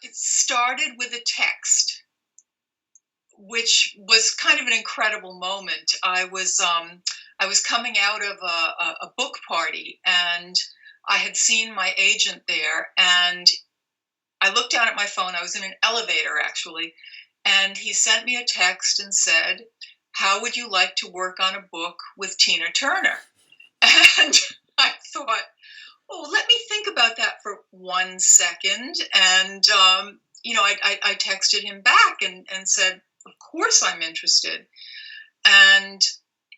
It started with a text, which was kind of an incredible moment. I was coming out of a book party, and I had seen my agent there, and I looked down at my phone. I was in an elevator, actually, and he sent me a text and said, "How would you like to work on a book with Tina Turner?" And I thought, oh, let me think about that for 1 second. And, I texted him back and said, of course I'm interested. And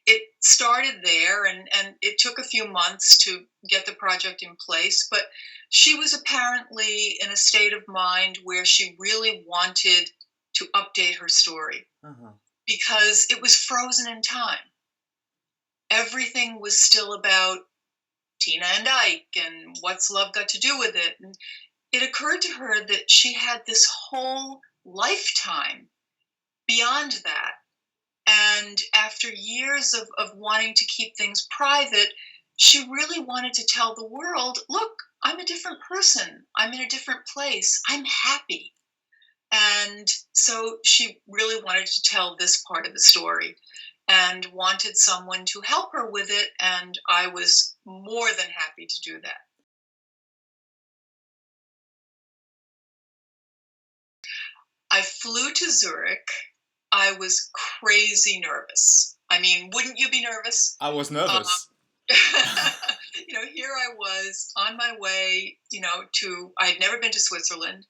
it started there, and it took a few months to get the project in place. But she was apparently in a state of mind where she really wanted to update her story Uh-huh. because it was frozen in time. Everything was still about Tina and Ike and what's love got to do with it. And it occurred to her that she had this whole lifetime beyond that. And after years of wanting to keep things private, she really wanted to tell the world, look, I'm a different person. I'm in a different place. I'm happy. And so she really wanted to tell this part of the story and wanted someone to help her with it. And I was more than happy to do that. I flew to Zurich. I was crazy nervous. I mean, wouldn't you be nervous? I was Um, nervous. here I was on my way, I had never been to Switzerland,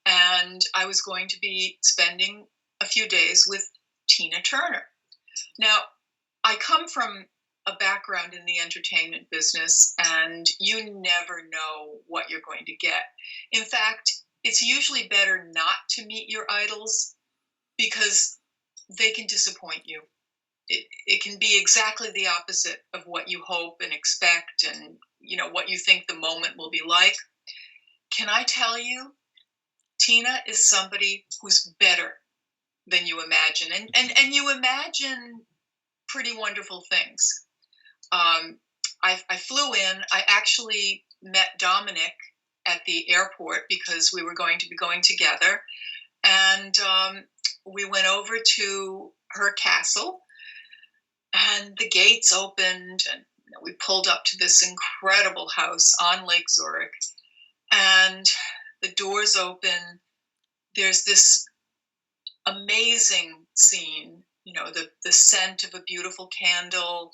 and I was going to be spending a few days with Tina Turner. Now, I come from a background in the entertainment business, and you never know what you're going to get. In fact, it's usually better not to meet your idols because they can disappoint you. It can be exactly the opposite of what you hope and expect, and what you think the moment will be like. Can I tell you, Tina is somebody who's better than you imagine, and you imagine pretty wonderful things. I flew in. I actually met Dominik at the airport because we were going to be going together. And we went over to her castle, and the gates opened, and we pulled up to this incredible house on Lake Zurich. And the doors open. There's this amazing scene, the scent of a beautiful candle,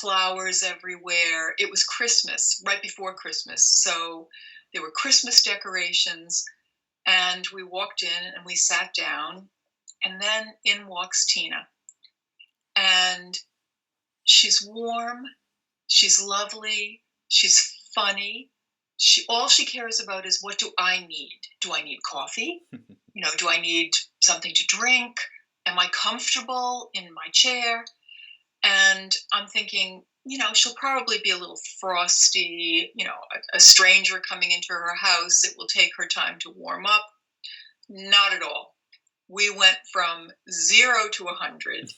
flowers everywhere. It was Christmas, right before Christmas. So there were Christmas decorations, and we walked in and we sat down, and then in walks Tina. And she's warm, she's lovely, she's funny. All she cares about is, what do I need? Do I need coffee? Do I need something to drink? Am I comfortable in my chair? And I'm thinking, she'll probably be a little frosty, a stranger coming into her house. It will take her time to warm up. Not at all. We went from 0 to 100,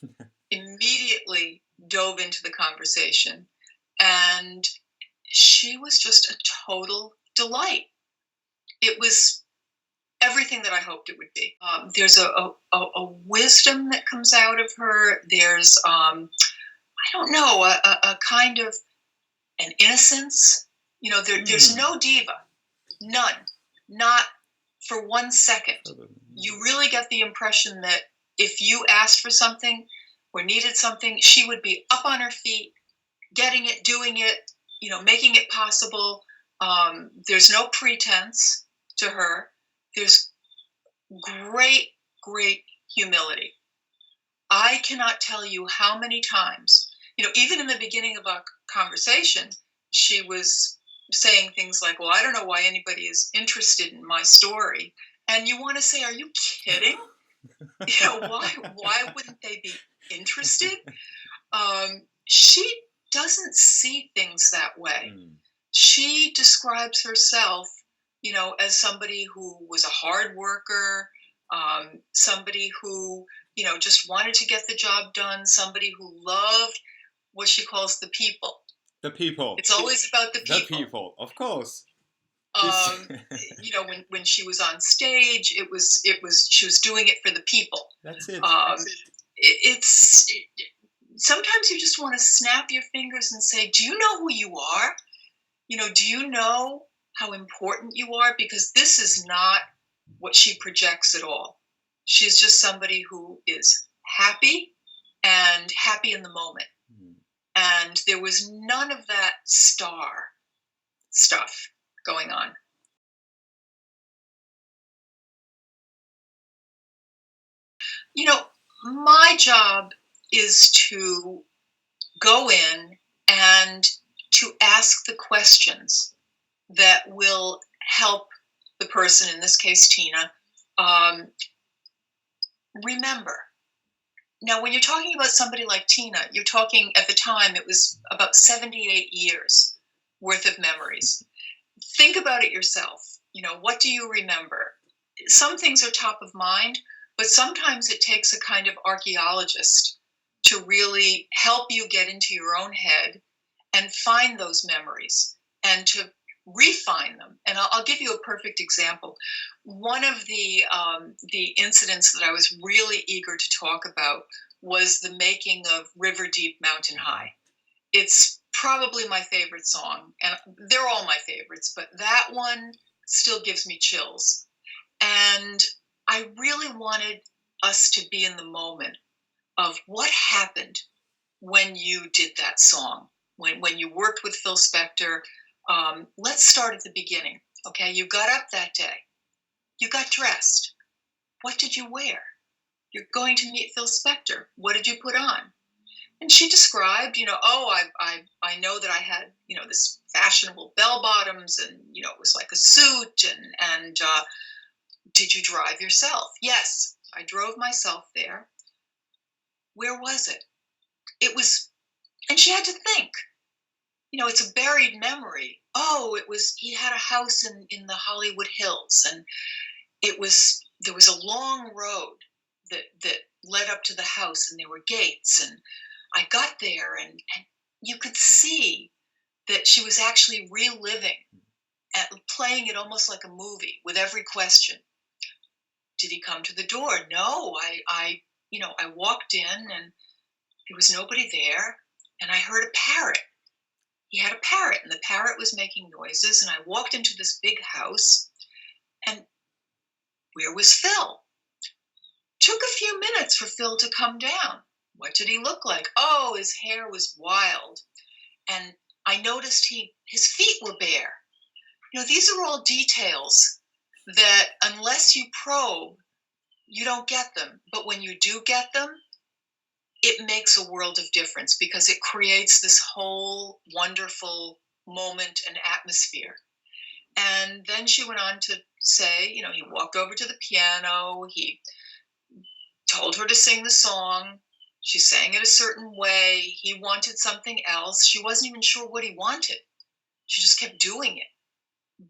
immediately dove into the conversation, and she was just a total delight. It was everything that I hoped it would be. There's a wisdom that comes out of her. There's, I don't know, a kind of an innocence. There's no diva, none, not for 1 second. You really get the impression that if you asked for something or needed something, she would be up on her feet, getting it, doing it, making it possible. There's no pretense to her. There's great, great humility. I cannot tell you how many times, even in the beginning of our conversation, she was saying things like, well, I don't know why anybody is interested in my story. And you want to say, are you kidding? Why wouldn't they be interested? She doesn't see things that way. She describes herself, as somebody who was a hard worker, somebody who, just wanted to get the job done, somebody who loved what she calls the people. The people. It's always about the people. The people, of course. Um, when she was on stage, she was doing it for the people. That's it. It's sometimes you just want to snap your fingers and say, "Do you know who you are? Do you know how important you are?" Because this is not what she projects at all. She's just somebody who is happy and happy in the moment. Mm. And there was none of that star stuff going on. My job is to go in and to ask the questions that will help the person, in this case, Tina, um, remember. Now, when you're talking about somebody like Tina, you're talking at the time, it was about 78 years worth of memories. Think about it yourself. What do you remember? Some things are top of mind, but sometimes it takes a kind of archaeologist to really help you get into your own head and find those memories and to refine them. And I'll give you a perfect example. One of the incidents that I was really eager to talk about was the making of River Deep, Mountain High. It's probably my favorite song, and they're all my favorites, but that one still gives me chills. And I really wanted us to be in the moment of what happened when you did that song, when you worked with Phil Spector. Let's start at the beginning. Okay, you got up that day. You got dressed. What did you wear? You're going to meet Phil Spector. What did you put on? And she described, I know that I had, this fashionable bell bottoms, and it was like a suit, and did you drive yourself? Yes, I drove myself there. Where was it? It was, and she had to think. It's a buried memory. Oh, he had a house in the Hollywood Hills, and there was a long road that led up to the house, and there were gates, and I got there, and you could see that she was actually reliving and playing it almost like a movie with every question. Did he come to the door? No, I walked in, and there was nobody there, and I heard a parrot. He had a parrot, and the parrot was making noises, and I walked into this big house, and where was Phil? Took a few minutes for Phil to come down. What did he look like? Oh, his hair was wild. And I noticed his feet were bare. These are all details that unless you probe, you don't get them. But when you do get them, it makes a world of difference because it creates this whole wonderful moment and atmosphere. And then she went on to say, he walked over to the piano, he told her to sing the song. She sang it a certain way. He wanted something else. She wasn't even sure what he wanted. She just kept doing it.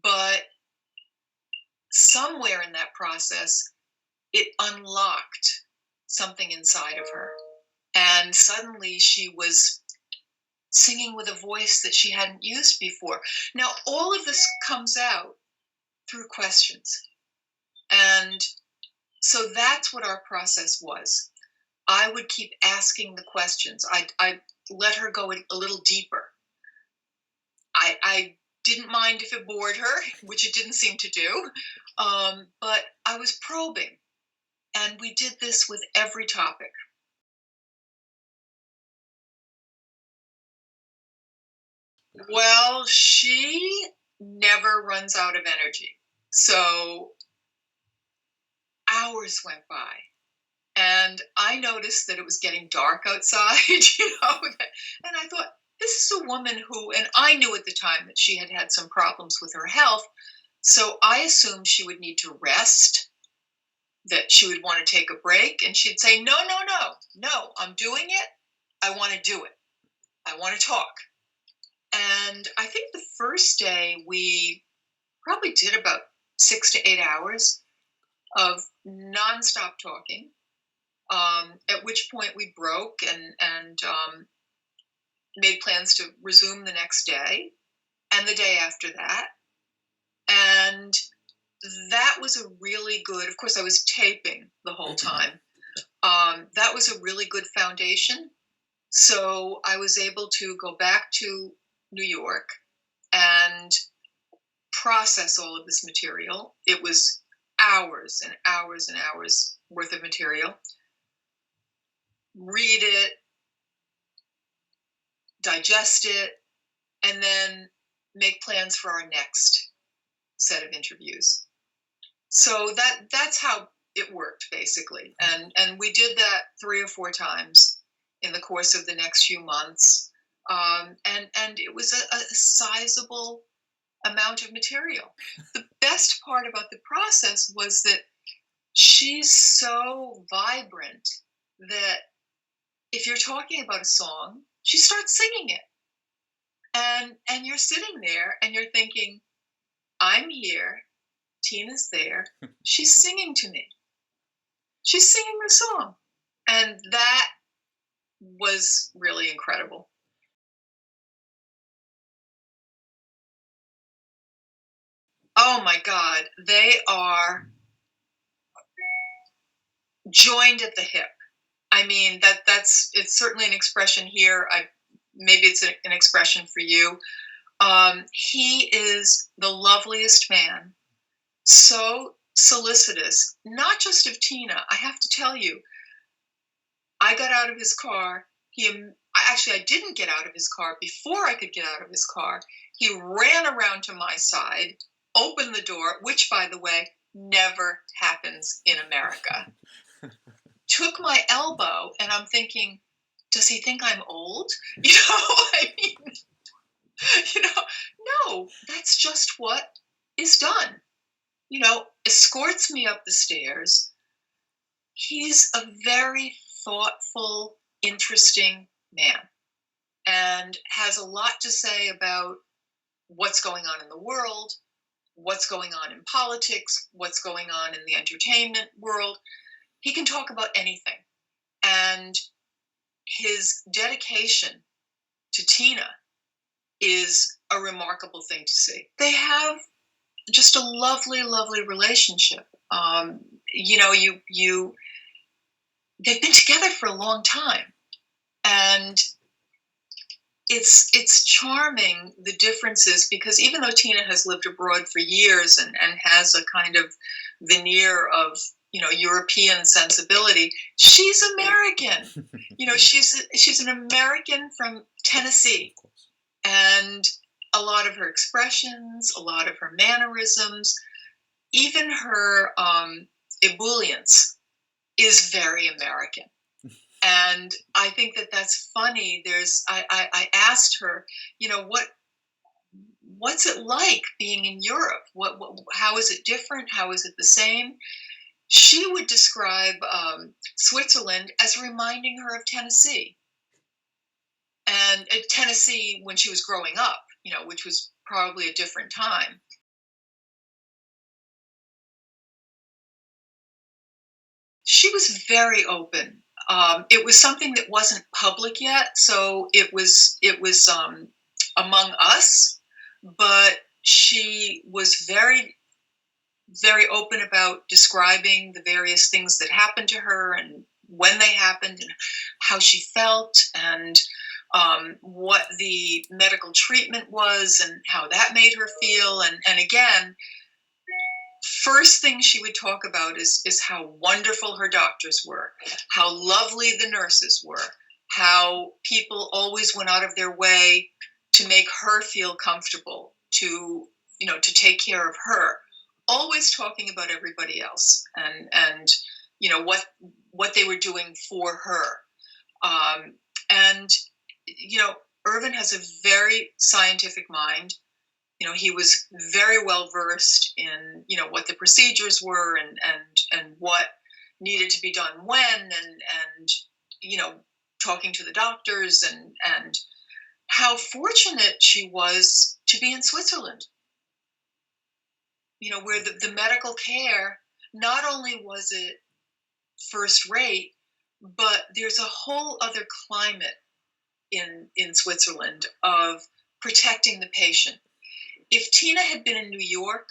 But somewhere in that process, it unlocked something inside of her. And suddenly she was singing with a voice that she hadn't used before. Now, all of this comes out through questions. And so that's what our process was. I would keep asking the questions. I let her go a little deeper. I didn't mind if it bored her, which it didn't seem to do, but I was probing. And we did this with every topic. Well, she never runs out of energy. So hours went by. And I noticed that it was getting dark outside, and I thought, this is a woman who, and I knew at the time that she had had some problems with her health, so I assumed she would need to rest, that she would want to take a break, and she'd say, no, I'm doing it. I want to do it. I want to talk. And I think the first day we probably did about 6 to 8 hours of nonstop talking. At which point we broke and made plans to resume the next day and the day after that. And that was a really good, of course, I was taping the whole time. That was a really good foundation. So I was able to go back to New York and process all of this material. It was hours and hours and hours worth of material. Read it, digest it, and then make plans for our next set of interviews. So that's how it worked, basically. And we did that 3 or 4 times in the course of the next few months. And it was a sizable amount of material. The best part about the process was that she's so vibrant that if you're talking about a song, she starts singing it. And you're sitting there and you're thinking, I'm here, Tina's there, she's singing to me. She's singing the song. And that was really incredible. Oh my God, they are joined at the hip. I mean, it's certainly an expression here. Maybe it's an expression for you. He is the loveliest man, so solicitous, not just of Tina. I have to tell you, I got out of his car. I didn't get out of his car. Before I could get out of his car, he ran around to my side, opened the door, which, by the way, never happens in America. Took my elbow, and I'm thinking, does he think I'm old? I mean, no, that's just what is done. Escorts me up the stairs. He's a very thoughtful, interesting man and has a lot to say about what's going on in the world, what's going on in politics, what's going on in the entertainment world. He can talk about anything. And his dedication to Tina is a remarkable thing to see. They have just a lovely, lovely relationship. They've been together for a long time, and it's charming, the differences, because even though Tina has lived abroad for years and has a kind of veneer of European sensibility, she's American. She's an American from Tennessee, and a lot of her expressions, a lot of her mannerisms, even her ebullience is very American. And I think that's funny. I asked her, what's it like being in Europe? How is it different? How is it the same? She would describe Switzerland as reminding her of Tennessee. And Tennessee when she was growing up, which was probably a different time. She was very open. It was something that wasn't public yet, so it was among us. But she was very, very open about describing the various things that happened to her and when they happened and how she felt and what the medical treatment was and how that made her feel. And again, first thing she would talk about is how wonderful her doctors were, how lovely the nurses were, how people always went out of their way to make her feel comfortable, to take care of her, always talking about everybody else and what they were doing for her. And Irvin has a very scientific mind. He was very well versed in, what the procedures were and what needed to be done when, and talking to the doctors and how fortunate she was to be in Switzerland, where the medical care, not only was it first rate, but there's a whole other climate in Switzerland of protecting the patient. If Tina had been in New York,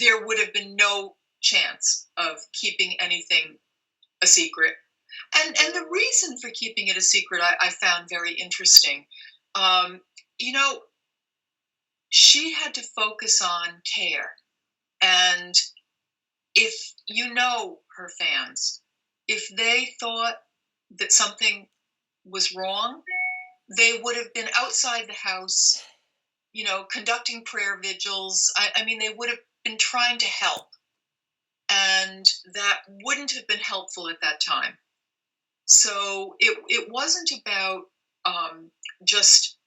there would have been no chance of keeping anything a secret. And the reason for keeping it a secret I found very interesting. Um, you know, she had to focus on care. And if her fans, if they thought that something was wrong, they would have been outside the house, conducting prayer vigils. I mean, they would have been trying to help. And that wouldn't have been helpful at that time. So it wasn't about just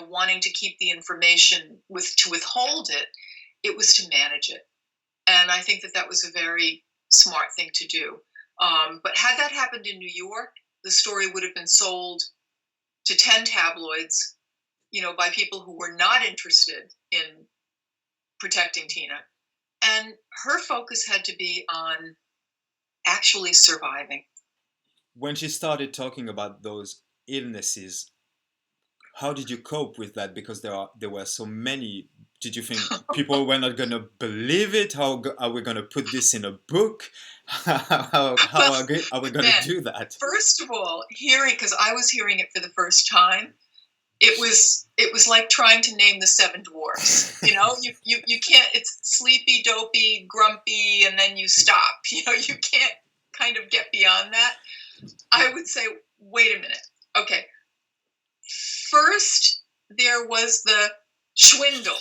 wanting to keep the information to withhold it. It was to manage it, and I think that was a very smart thing to do. But had that happened in New York, the story would have been sold to 10 tabloids, by people who were not interested in protecting Tina, and her focus had to be on actually surviving. When she started talking about those illnesses, how did you cope with that? Because there were so many. Did you think people were not going to believe it? How are we going to put this in a book? How Well, are we going to do that? First of all, because I was hearing it for the first time, it was like trying to name the seven dwarfs. You can't. It's sleepy, dopey, grumpy, and then you stop. You can't kind of get beyond that. I would say, wait a minute. Okay. First, there was the Schwindel.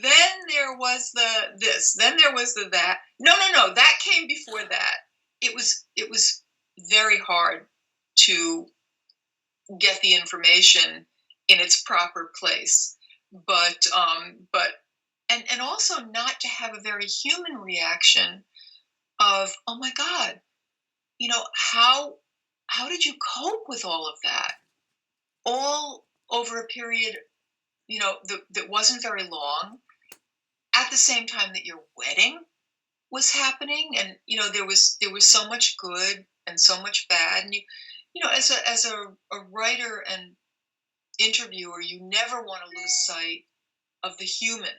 Then there was the this. Then there was the that. No. That came before that. It was very hard to get the information in its proper place, but and also not to have a very human reaction of, oh my God, how did you cope with all of that? All over a period, that wasn't very long, at the same time that your wedding was happening, and there was so much good and so much bad, and as a writer and interviewer, you never want to lose sight of the human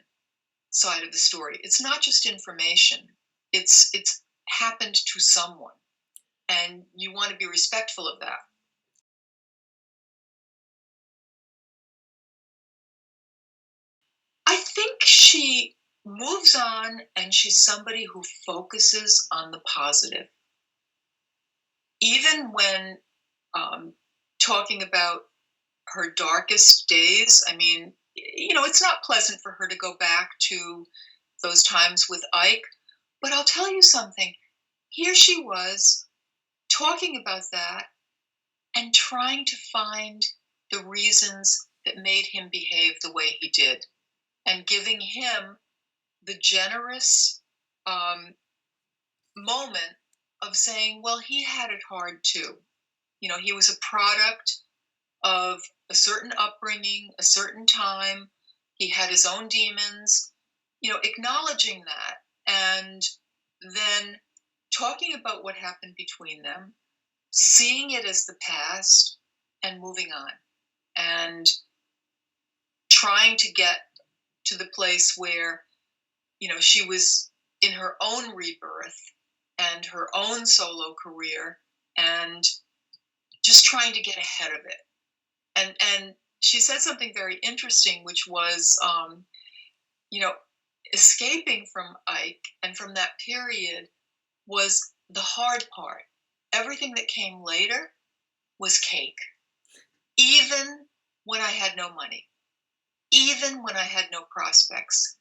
side of the story. It's not just information; it's happened to someone, and you want to be respectful of that. I think she moves on, and she's somebody who focuses on the positive. Even when talking about her darkest days, I mean, it's not pleasant for her to go back to those times with Ike, but I'll tell you something. Here she was talking about that and trying to find the reasons that made him behave the way he did, and giving him the generous moment of saying, well, he had it hard too. He was a product of a certain upbringing, a certain time. He had his own demons, acknowledging that, and then talking about what happened between them, seeing it as the past, and moving on, and trying to get to the place where, she was in her own rebirth and her own solo career, and just trying to get ahead of it. And she said something very interesting, which was, escaping from Ike and from that period was the hard part. Everything that came later was cake. Even when I had no money, even when I had no prospects,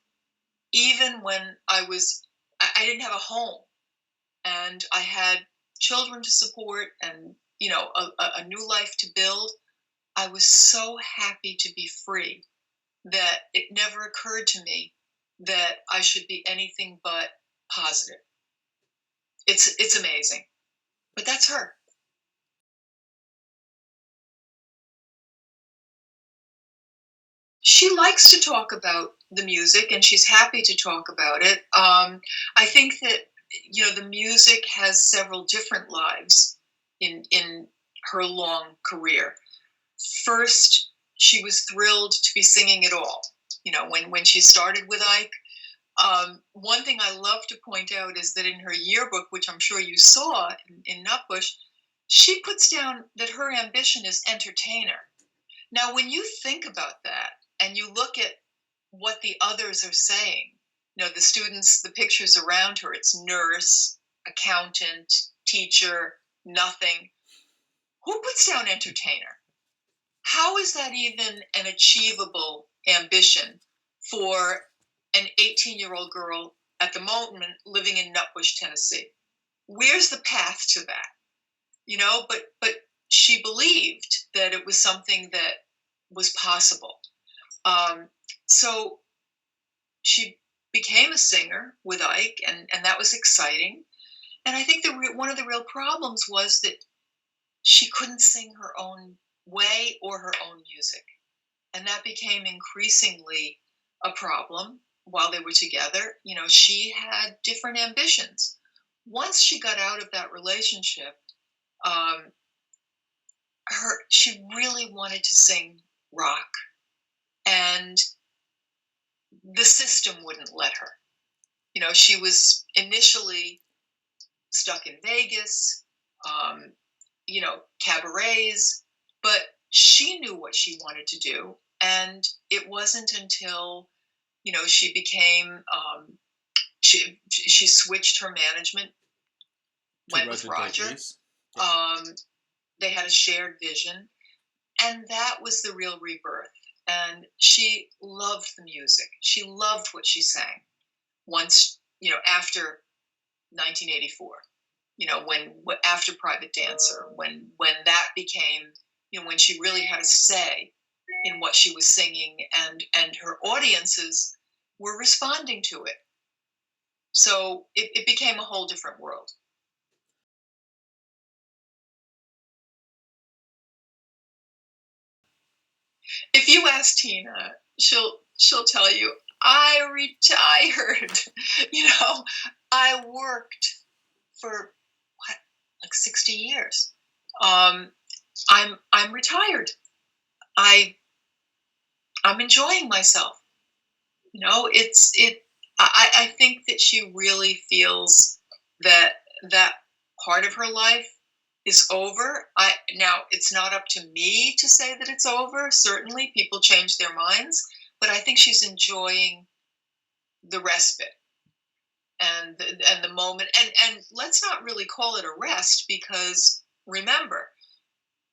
even when I didn't have a home, and I had children to support, and a new life to build, I was so happy to be free that it never occurred to me that I should be anything but positive. It's amazing, but that's her. She likes to talk about the music, and she's happy to talk about it. I think that the music has several different lives in her long career. First, she was thrilled to be singing it all. when she started with Ike. One thing I love to point out is that in her yearbook, which I'm sure you saw in Nutbush, she puts down that her ambition is entertainer. Now, when you think about that and you look at what the others are saying, the students, the pictures around her, it's nurse, accountant, teacher, nothing. Who puts down entertainer? How is that even an achievable ambition for an 18-year-old girl at the moment living in Nutbush, Tennessee? Where's the path to that? But she believed that it was something that was possible. So she became a singer with Ike, and that was exciting. And I think one of the real problems was that she couldn't sing her own way or her own music. And that became increasingly a problem while they were together. She had different ambitions. Once she got out of that relationship, she really wanted to sing rock, and the system wouldn't let her. She was initially stuck in Vegas, cabarets, but she knew what she wanted to do. And it wasn't until, she became, she switched her management, went with Roger. They had a shared vision, and that was the real rebirth. And she loved the music. She loved what she sang. Once, after 1984, when after Private Dancer, when that became, when she really had a say in what she was singing, and her audiences were responding to it. So it became a whole different world. If you ask Tina, she'll tell you, I retired. I worked for like 60 years. I'm retired. I'm enjoying myself. I think that she really feels that part of her life is over. Now it's not up to me to say that it's over. Certainly people change their minds, but I think she's enjoying the respite and the moment. And let's not really call it a rest, because remember,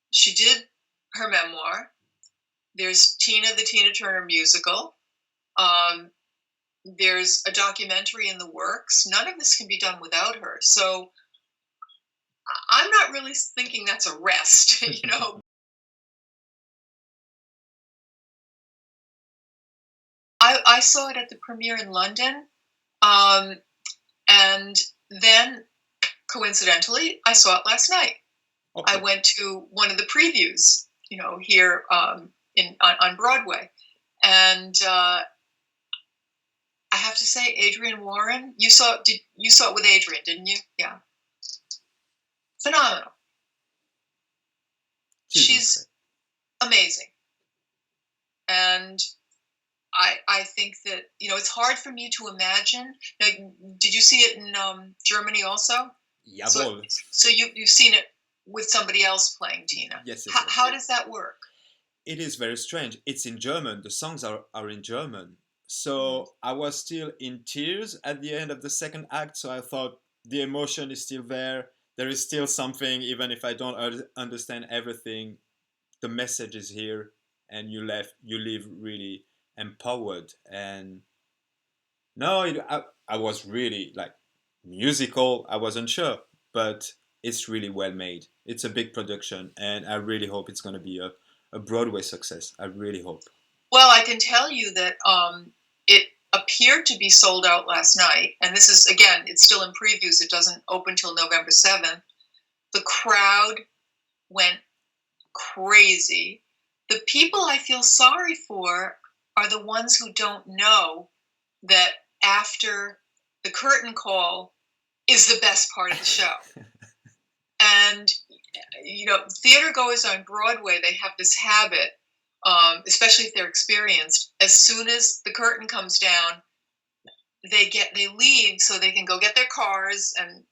she did her memoir. There's Tina, the Tina Turner musical. There's a documentary in the works. None of this can be done without her. So I'm not really thinking that's a rest, I saw it at the premiere in London. And then, coincidentally, I saw it last night. Okay. I went to one of the previews, here on Broadway. And I have to say, Adrienne Warren, you saw it with Adrienne, didn't you? Yeah. Phenomenal. She's amazing. And I think that, it's hard for me to imagine. Now, did you see it in Germany also? Jawohl. So you've seen it with somebody else playing Tina. Yes. How does that work? It is very strange. It's in German. The songs are in German. So I was still in tears at the end of the second act. So I thought the emotion is still there. There is still something, even if I don't understand everything. The message is here, and you live really empowered. And no, I was really like musical. I wasn't sure, but it's really well made. It's a big production, and I really hope it's going to be a Broadway success. I really hope. Well, I can tell you that it appeared to be sold out last night, and this is, again, it's still in previews. It doesn't open till November 7th. The crowd went crazy. The people I feel sorry for are the ones who don't know that after the curtain call is the best part of the show. And, theater goers on Broadway, they have this habit especially if they're experienced. As soon as the curtain comes down, they leave so they can go get their cars and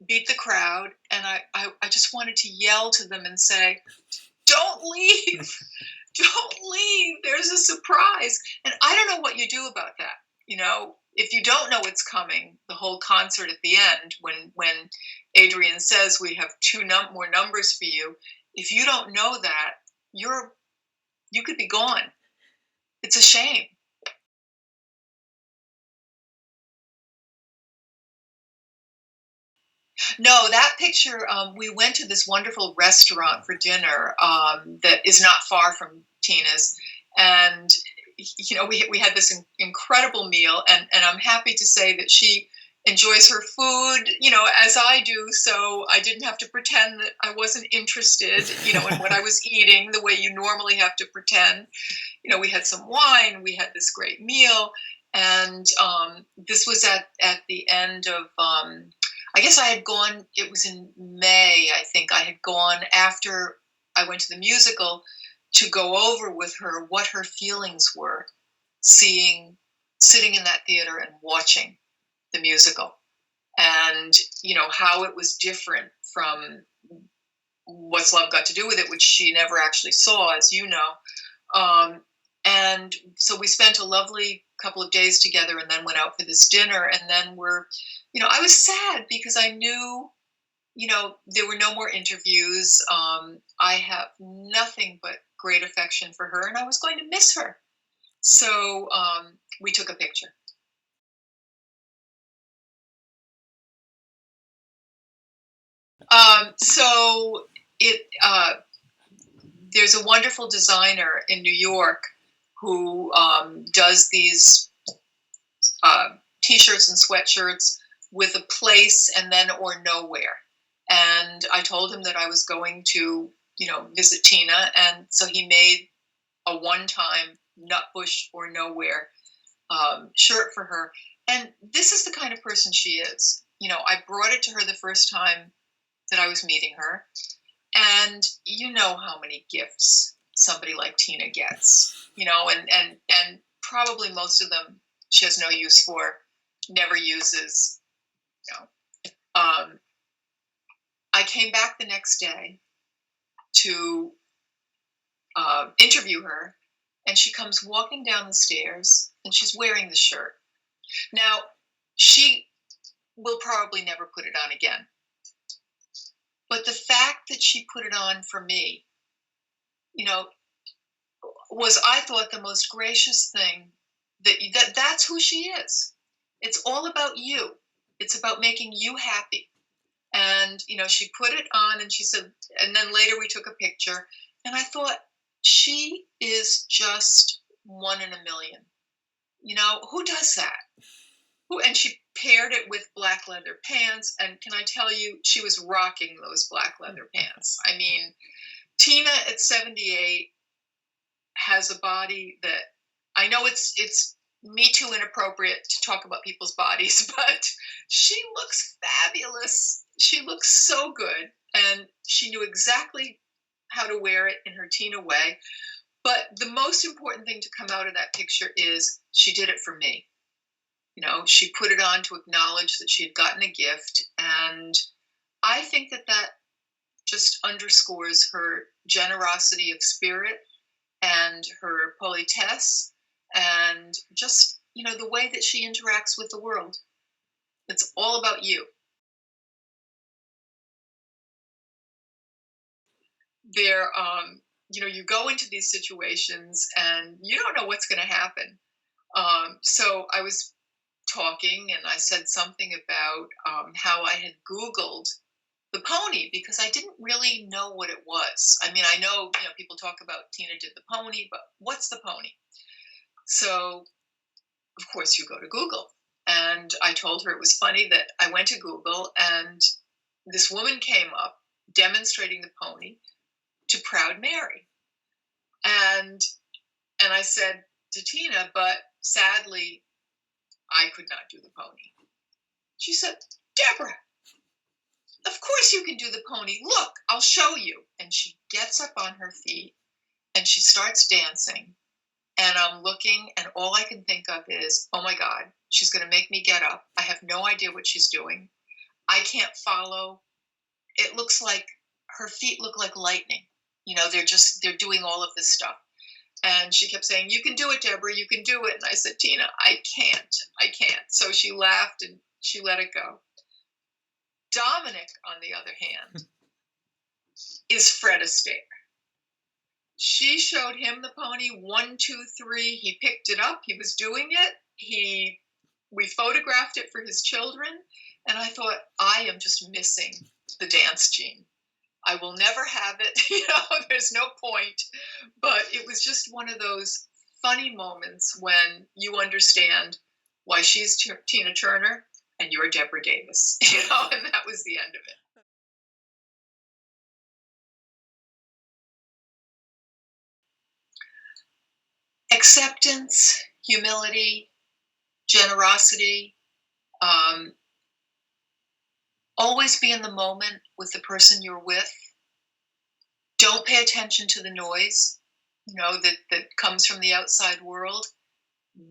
beat the crowd. And I just wanted to yell to them and say, "Don't leave! Don't leave! There's a surprise." And I don't know what you do about that. If you don't know it's coming, the whole concert at the end, when Adrian says we have more numbers for you, if you don't know that, you could be gone. It's a shame. No, that picture, we went to this wonderful restaurant for dinner that is not far from Tina's. And, we had this incredible meal. And I'm happy to say that she enjoys her food, as I do. So I didn't have to pretend that I wasn't interested, in what I was eating the way you normally have to pretend. We had some wine, we had this great meal. And this was at the end of, I guess I had gone, it was in May, I think I had gone after I went to the musical to go over with her what her feelings were sitting in that theater and watching the musical. And, how it was different from What's Love Got to Do with It, which she never actually saw, as you know. And so we spent a lovely couple of days together and then went out for this dinner. And then I was sad because I knew, there were no more interviews. I have nothing but great affection for her and I was going to miss her. So we took a picture. So there's a wonderful designer in New York who does these T-shirts and sweatshirts with a place and then or nowhere. And I told him that I was going to, visit Tina. And so he made a one-time Nutbush Or Nowhere shirt for her. And this is the kind of person she is. I brought it to her the first time that I was meeting her. And you know how many gifts somebody like Tina gets, and probably most of them she has no use for, never uses. I came back the next day to interview her, and she comes walking down the stairs, and she's wearing the shirt. Now, she will probably never put it on again. But the fact that she put it on for me, was, I thought, the most gracious thing. That's who she is. It's all about you. It's about making you happy. And she put it on, and she said, and then later we took a picture, and I thought, she is just one in a million. Who does that? And she paired it with black leather pants, and can I tell you, she was rocking those black leather pants. I mean, Tina at 78 has a body that, I know it's Me Too inappropriate to talk about people's bodies, but she looks fabulous. She looks so good, and she knew exactly how to wear it in her Tina way. But the most important thing to come out of that picture is she did it for me. She put it on to acknowledge that she had gotten a gift. And I think that just underscores her generosity of spirit and her politesse and just, the way that she interacts with the world. It's all about you. You go into these situations and you don't know what's going to happen. So I was talking and I said something about how I had Googled the pony because I didn't really know what it was. I mean, I know, people talk about Tina did the pony, but what's the pony? So, of course, you go to Google. And I told her it was funny that I went to Google and this woman came up demonstrating the pony to Proud Mary. And I said to Tina, but sadly, I could not do the pony. She said, "Deborah, of course you can do the pony. Look, I'll show you." And she gets up on her feet and she starts dancing. And I'm looking, and all I can think of is, oh my God, she's going to make me get up. I have no idea what she's doing. I can't follow. It looks like her feet look like lightning. They're doing all of this stuff. And she kept saying, you can do it, Deborah, you can do it. And I said, Tina, I can't. So she laughed and she let it go. Dominik, on the other hand, is Fred Astaire. She showed him the pony, 1, 2, 3. He picked it up. He was doing it. We photographed it for his children. And I thought, I am just missing the dance gene. I will never have it. There's no point. But it was just one of those funny moments when you understand why she's Tina Turner and you're Deborah Davis, and that was the end of it. Acceptance, humility, generosity, always be in the moment with the person you're with. Don't pay attention to the noise, that comes from the outside world.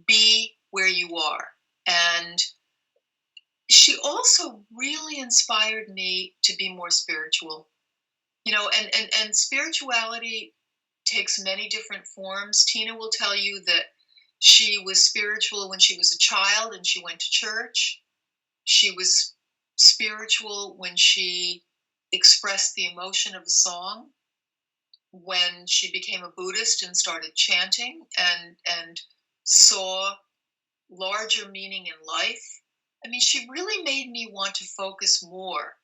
Be where you are. And she also really inspired me to be more spiritual. And spirituality takes many different forms. Tina will tell you that she was spiritual when she was a child and she went to church. She was spiritual when she expressed the emotion of a song, when she became a Buddhist and started chanting and saw larger meaning in life. I mean, she really made me want to focus more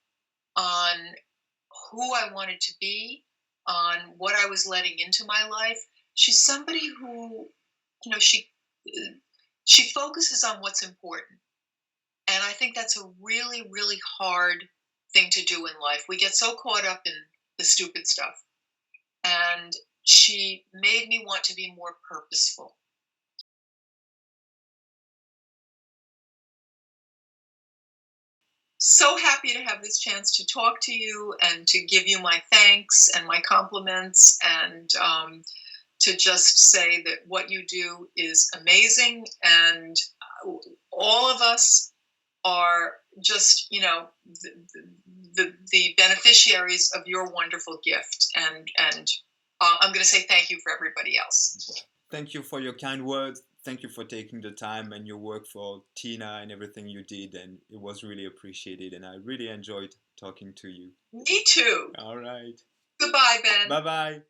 on who I wanted to be, on what I was letting into my life. She's somebody who, she focuses on what's important. And I think that's a really, really hard thing to do in life. We get so caught up in the stupid stuff. And she made me want to be more purposeful. So happy to have this chance to talk to you and to give you my thanks and my compliments, and to just say that what you do is amazing, and all of us are just, the beneficiaries of your wonderful gift. And I'm going to say thank you for everybody else. Thank you for your kind words. Thank you for taking the time and your work for Tina and everything you did. And it was really appreciated. And I really enjoyed talking to you. Me too. All right. Goodbye, Ben. Bye-bye.